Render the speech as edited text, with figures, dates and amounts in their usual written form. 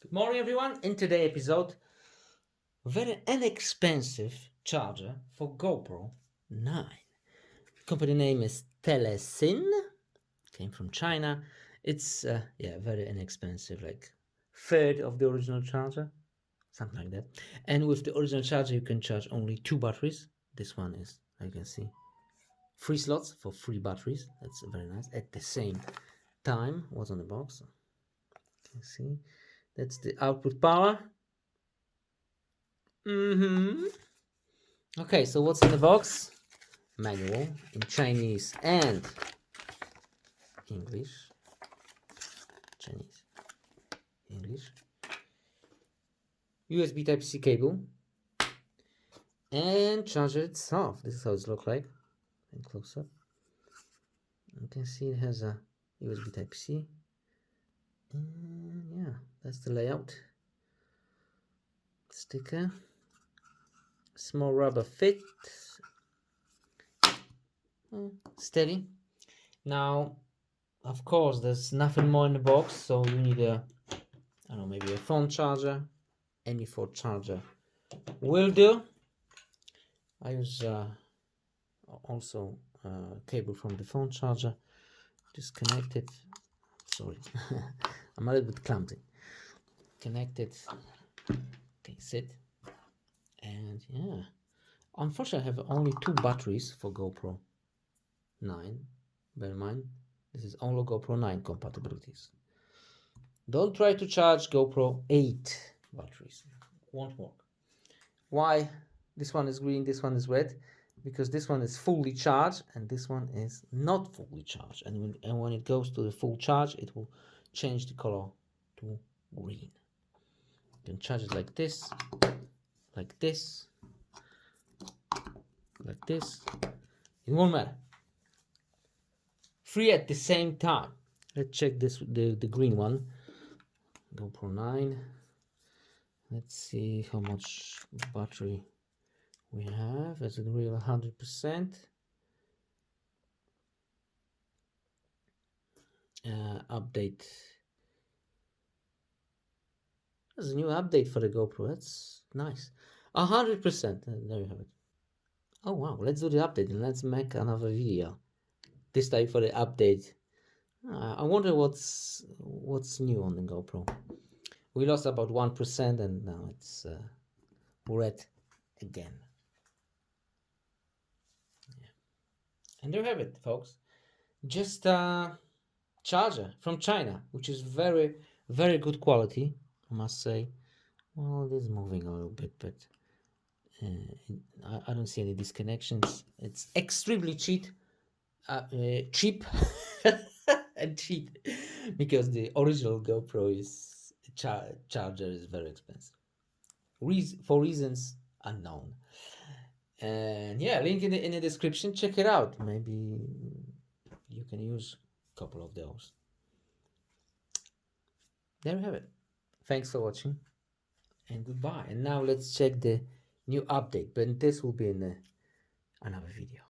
Good morning, everyone. In today's episode, very inexpensive charger for GoPro 9. Company name is TELESIN. Came from China. It's very inexpensive, like third of the original charger, something like that. And with the original charger, you can charge only 2 batteries. This one is, you can see, 3 slots for 3 batteries. That's very nice. At the same time, what's on the box? You can see. That's the output power. Okay, so what's in the box? Manual in Chinese and English. Chinese, English. USB Type-C cable. And charger itself. This is how it looks like. And close up. You can see it has a USB Type-C. And yeah, that's the layout. Sticker. Small rubber fit. Steady. Now, of course, there's nothing more in the box, so you need a, I don't know, maybe a phone charger. Any phone charger will do. I use also cable from the phone charger. Disconnect it. Sorry, I'm a little bit clumsy. Connect it. Okay, sit. And yeah, unfortunately, I have only 2 batteries for GoPro 9. Bear in mind, this is only GoPro 9 compatibilities. Don't try to charge GoPro 8 batteries. Won't work. Why? This one is green, this one is red. Because this one is fully charged and this one is not fully charged. And when it goes to the full charge, it will change the color to green. You can charge it like this, like this, like this. It won't matter. 3 at the same time. Let's check this, the green one. GoPro 9. Let's see how much battery we have. Is it real 100%? Update. There's a new update for the GoPro. That's nice. 100%. There you have it. Oh wow, let's do the update and let's make another video. This time for the update. I wonder what's new on the GoPro. We lost about 1% and now it's red again. Yeah. And there you have it, folks. Just a charger from China, which is very, very good quality, I must say. Well, it is moving a little bit, but I don't see any disconnections. It's extremely cheap and cheap because the original GoPro is charger is very expensive for reasons unknown. And yeah, link in the description. Check it out. Maybe you can use a couple of those. There you have it. Thanks for watching and goodbye. And now let's check the new update, but this will be in another video.